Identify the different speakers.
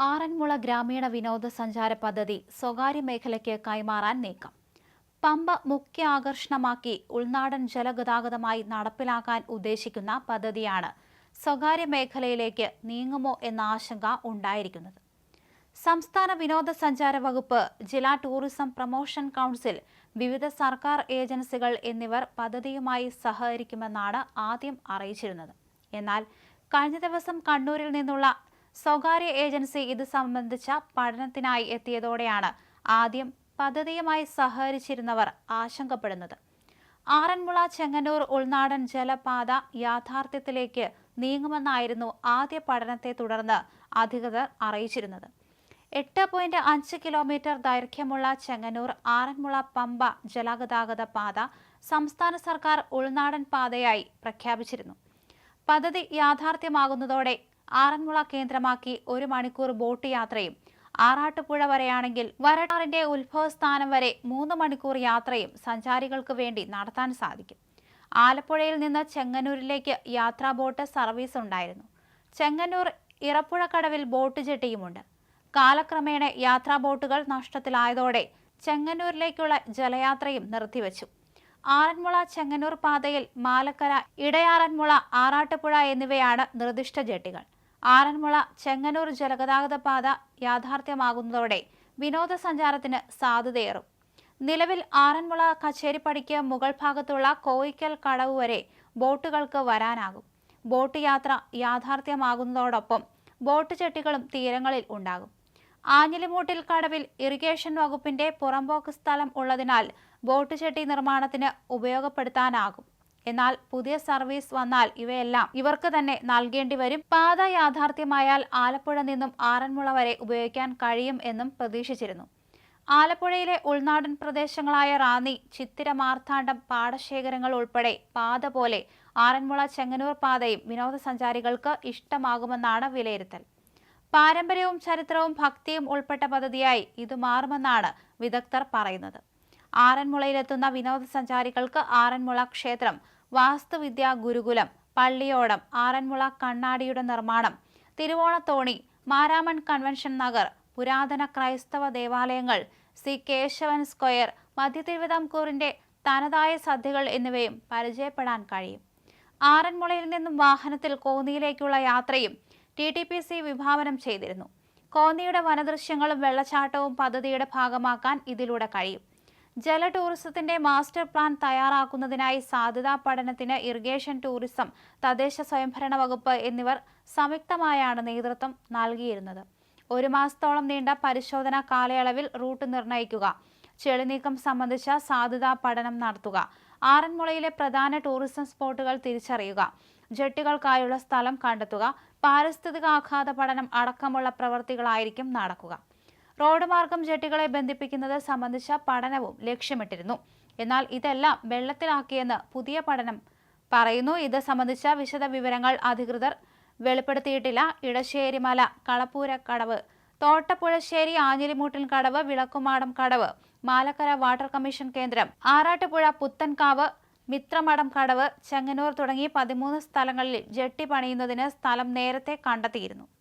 Speaker 1: ആറന്മുള ഗ്രാമീണ വിനോദസഞ്ചാര പദ്ധതി സ്വകാര്യ മേഖലയ്ക്ക് കൈമാറാൻ നീക്കം. പമ്പ മുഖ്യ ആകർഷണമാക്കി ഉൾനാടൻ ജലഗതാഗതമായി നടപ്പിലാക്കാൻ ഉദ്ദേശിക്കുന്ന പദ്ധതിയാണ് സ്വകാര്യ മേഖലയിലേക്ക് നീങ്ങുമോ എന്ന ആശങ്ക ഉണ്ടായിരിക്കുന്നത്. സംസ്ഥാന വിനോദസഞ്ചാര വകുപ്പ്, ജില്ലാ ടൂറിസം പ്രൊമോഷൻ കൗൺസിൽ, വിവിധ സർക്കാർ ഏജൻസികൾ എന്നിവർ പദ്ധതിയുമായി സഹകരിക്കുമെന്നാണ് ആദ്യം അറിയിച്ചിരുന്നത്. എന്നാൽ കഴിഞ്ഞ ദിവസം കണ്ണൂരിൽ നിന്നുള്ള സ്വകാര്യ ഏജൻസി ഇത് സംബന്ധിച്ച പഠനത്തിനായി എത്തിയതോടെയാണ് ആദ്യം പദ്ധതിയുമായി സഹകരിച്ചിരുന്നവർ ആശങ്കപ്പെടുന്നത്. ആറന്മുള ചെങ്ങന്നൂർ ഉൾനാടൻ ജലപാത യാഥാർത്ഥ്യത്തിലേക്ക് നീങ്ങുമെന്നായിരുന്നു ആദ്യ പഠനത്തെ തുടർന്ന് അധികൃതർ അറിയിച്ചിരുന്നത്. 8.5 കിലോമീറ്റർ ദൈർഘ്യമുള്ള ചെങ്ങന്നൂർ ആറന്മുള പമ്പ ജലഗതാഗത പാത സംസ്ഥാന സർക്കാർ ഉൾനാടൻ പാതയായി പ്രഖ്യാപിച്ചിരുന്നു. പദ്ധതി യാഥാർത്ഥ്യമാകുന്നതോടെ ആറന്മുള കേന്ദ്രമാക്കി 1 മണിക്കൂർ ബോട്ട് യാത്രയും, ആറാട്ടുപുഴ വരെയാണെങ്കിൽ വരട്ടാറിന്റെ ഉത്ഭവസ്ഥാനം വരെ 3 മണിക്കൂർ യാത്രയും സഞ്ചാരികൾക്ക് വേണ്ടി നടത്താൻ സാധിക്കും. ആലപ്പുഴയിൽ നിന്ന് ചെങ്ങന്നൂരിലേക്ക് യാത്രാ ബോട്ട് സർവീസ് ഉണ്ടായിരുന്നു. ചെങ്ങന്നൂർ ഇറപ്പുഴക്കടവിൽ ബോട്ട് ജെട്ടിയുമുണ്ട്. കാലക്രമേണ യാത്രാ ബോട്ടുകൾ നഷ്ടത്തിലായതോടെ ചെങ്ങന്നൂരിലേക്കുള്ള ജലയാത്രയും നിർത്തിവച്ചു. ആറന്മുള ചെങ്ങന്നൂർ പാതയിൽ മാലക്കര, ഇടയാറന്മുള, ആറാട്ടുപുഴ എന്നിവയാണ് നിർദ്ദിഷ്ട ജെട്ടികൾ. ആറന്മുള ചെങ്ങന്നൂർ ജലഗതാഗത പാത യാഥാർത്ഥ്യമാകുന്നതോടെ വിനോദസഞ്ചാരത്തിന് സാധ്യതയേറും. നിലവിൽ ആറന്മുള കച്ചേരിപ്പടിക്ക് മുകൾ ഭാഗത്തുള്ള കോയിക്കൽ കടവ് വരെ ബോട്ടുകൾക്ക് വരാനാകും. ബോട്ട് യാത്ര യാഥാർത്ഥ്യമാകുന്നതോടൊപ്പം ബോട്ട് ജെട്ടികളും തീരങ്ങളിൽ ഉണ്ടാകും. ആഞ്ഞിലിമൂട്ടിൽ കടവിൽ ഇറിഗേഷൻ വകുപ്പിന്റെ പുറമ്പോക്ക് സ്ഥലം ഉള്ളതിനാൽ ബോട്ട് ജെട്ടി നിർമ്മാണത്തിന് ഉപയോഗപ്പെടുത്താനാകും. എന്നാൽ പുതിയ സർവീസ് വന്നാൽ ഇവയെല്ലാം ഇവർക്ക് തന്നെ നൽകേണ്ടി വരും. പാത യാഥാർത്ഥ്യമായാൽ ആലപ്പുഴ നിന്നും ആറന്മുള വരെ ഉപയോഗിക്കാൻ കഴിയും എന്നും പ്രതീക്ഷിച്ചിരുന്നു. ആലപ്പുഴയിലെ ഉൾനാടൻ പ്രദേശങ്ങളായ റാന്നി, ചിത്തിര, മാർത്താണ്ഡം പാടശേഖരങ്ങൾ ഉൾപ്പെടെ പാത പോലെ ആറന്മുള ചെങ്ങന്നൂർ പാതയും വിനോദസഞ്ചാരികൾക്ക് ഇഷ്ടമാകുമെന്നാണ് വിലയിരുത്തൽ. പാരമ്പര്യവും ചരിത്രവും ഭക്തിയും ഉൾപ്പെട്ട പദ്ധതിയായി ഇത് മാറുമെന്നാണ് വിദഗ്ധർ പറയുന്നത്. ആറന്മുളയിലെത്തുന്ന വിനോദസഞ്ചാരികൾക്ക് ആറന്മുള ക്ഷേത്രം, വാസ്തുവിദ്യാ ഗുരുകുലം, പള്ളിയോടം, ആറന്മുള കണ്ണാടിയുടെ നിർമ്മാണം, തിരുവോണത്തോണി, മാരാമൺ കൺവെൻഷൻ നഗർ, പുരാതന ക്രൈസ്തവ ദേവാലയങ്ങൾ, സി കേശവൻ സ്ക്വയർ, മധ്യ തിരുവിതാംകൂറിന്റെ തനതായ സദ്യകൾ എന്നിവയും പരിചയപ്പെടാൻ കഴിയും. ആറന്മുളയിൽ നിന്നും വാഹനത്തിൽ കോന്നിയിലേക്കുള്ള യാത്രയും TTPC വിഭാവനം ചെയ്തിരുന്നു. കോന്നിയുടെ വനദൃശ്യങ്ങളും വെള്ളച്ചാട്ടവും പദ്ധതിയുടെ ഭാഗമാക്കാൻ ഇതിലൂടെ കഴിയും. ജല ടൂറിസത്തിന്റെ മാസ്റ്റർ പ്ലാൻ തയ്യാറാക്കുന്നതിനായി സാധ്യതാ പഠനത്തിന് ഇറിഗേഷൻ, ടൂറിസം, തദ്ദേശ സ്വയംഭരണ വകുപ്പ് എന്നിവർ സംയുക്തമായാണ് നേതൃത്വം നൽകിയിരുന്നത്. 1 മാസത്തോളം നീണ്ട പരിശോധനാ കാലയളവിൽ റൂട്ട് നിർണ്ണയിക്കുക, ചെളി നീക്കം സംബന്ധിച്ച സാധ്യതാ പഠനം നടത്തുക, ആറന്മുളയിലെ പ്രധാന ടൂറിസം സ്പോട്ടുകൾ തിരിച്ചറിയുക, ജെട്ടികൾക്കായുള്ള സ്ഥലം കണ്ടെത്തുക, പാരിസ്ഥിതികാഘാത പഠനം അടക്കമുള്ള പ്രവൃത്തികളായിരിക്കും നടക്കുക. റോഡ് മാർഗം ജെട്ടികളെ ബന്ധിപ്പിക്കുന്നത് സംബന്ധിച്ച പഠനവും ലക്ഷ്യമിട്ടിരുന്നു. എന്നാൽ ഇതെല്ലാം വെള്ളത്തിലാക്കിയെന്ന് പുതിയ പഠനം പറയുന്നു. ഇത് സംബന്ധിച്ച വിശദ വിവരങ്ങൾ അധികൃതർ വെളിപ്പെടുത്തിയിട്ടില്ല. ഇടശ്ശേരിമല, കളപ്പൂരക്കടവ്, തോട്ടപ്പുഴശ്ശേരി, ആഞ്ഞിലിമൂട്ടിൽ കടവ്, വിളക്കുമാടം കടവ്, മാലക്കര വാട്ടർ കമ്മീഷൻ കേന്ദ്രം, ആറാട്ടുപുഴ, പുത്തൻകാവ്, മിത്രമഠം കടവ്, ചെങ്ങന്നൂർ തുടങ്ങി 13 സ്ഥലങ്ങളിൽ ജെട്ടി പണിയുന്നതിന് സ്ഥലം നേരത്തെ കണ്ടെത്തിയിരുന്നു.